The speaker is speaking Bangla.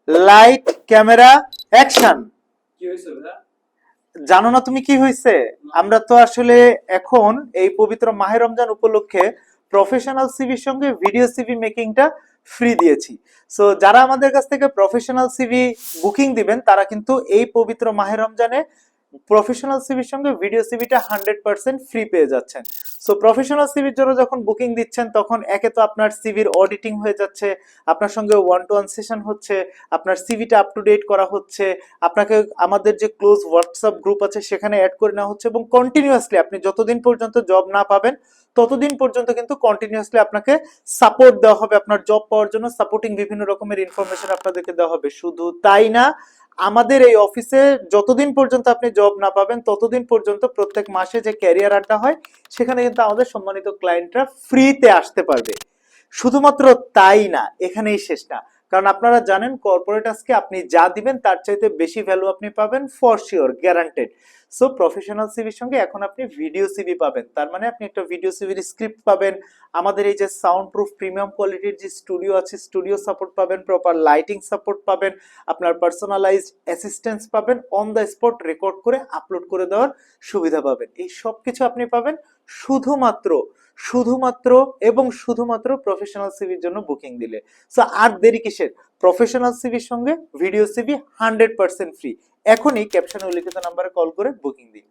Light camera action. কি হয়েছে ভাইয়া? জানো না তুমি কি হয়েছে? আমরা তো আসলে এখন এই পবিত্র মাহে রমজান উপলক্ষে প্রফেশনাল সিভির সঙ্গে ভিডিও সিভি মেকিংটা ফ্রি দিয়েছি। সো যারা আমাদের কাছ থেকে প্রফেশনাল সিভি বুকিং দিবেন তারা কিন্তু এই পবিত্র মাহে রমজানে প্রফেশনাল সিভির সঙ্গে ভিডিও সিভিটা 100% ফ্রি পেয়ে যাচ্ছেন। সো প্রফেশনাল সিভির জন্য যখন বুকিং দিচ্ছেন তখন একে তো আপনার সিভির অডিটিং হয়ে যাচ্ছে, আপনার সঙ্গে 1-to-1 সেশন হচ্ছে, আপনার সিভিটা আপ টু ডেট করা হচ্ছে, আপনাকে আমাদের যে ক্লোজ হোয়াটসঅ্যাপ গ্রুপ আছে সেখানে অ্যাড করে নেওয়া হচ্ছে, এবং কন্টিনিউয়াসলি আপনি যতদিন পর্যন্ত জব না পাবেন ততদিন পর্যন্ত কিন্তু কন্টিনিউয়াসলি আপনাকে সাপোর্ট দেওয়া হবে, আপনার জব পাওয়ার জন্য সাপোর্টিং বিভিন্ন রকমের ইনফরমেশন আপনাদেরকে দেওয়া হবে। শুধু তাই না, আমাদের এই অফিসে যতদিন পর্যন্ত আপনি জব না পাবেন ততদিন পর্যন্ত প্রত্যেক মাসে যে ক্যারিয়ার আড্ডা হয় সেখানে কিন্তু আমাদের সম্মানিত ক্লায়েন্টরা ফ্রিতে আসতে পারবে। শুধুমাত্র তাই না, এখানেই শেষ না, কারণ আপনারা জানেন কর্পোরেট আজকে আপনি যা দিবেন তার চাইতে বেশি ভ্যালু আপনি পাবেন, for sure, guaranteed. So professional সিভির সঙ্গে এখন আপনি ভিডিও সিভি পাবেন, তার মানে আপনি একটা ভিডিও সিভির স্ক্রিপ্ট পাবেন, আমাদের এই যে সাউন্ড প্রুফ প্রিমিয়াম কোয়ালিটির যে স্টুডিও আছে স্টুডিও সাপোর্ট পাবেন, প্রপার লাইটিং সাপোর্ট পাবেন, আপনার পার্সোনালাইজড অ্যাসিস্ট্যান্স পাবেন, অন দ্য স্পট রেকর্ড করে আপলোড করে দেওয়ার সুবিধা পাবেন। এই সব কিছু আপনি পাবেন শুধুমাত্র শুধুমাত্র এবং শুধুমাত্র প্রফেশনাল সিভির জন্য বুকিং দিলে। সো আর দেরি কিসের? প্রফেশনাল সিভির সঙ্গে ভিডিও সিভি 100% ফ্রি। এখনই ক্যাপশনে উল্লিখিত নাম্বারে কল করে বুকিং দিন।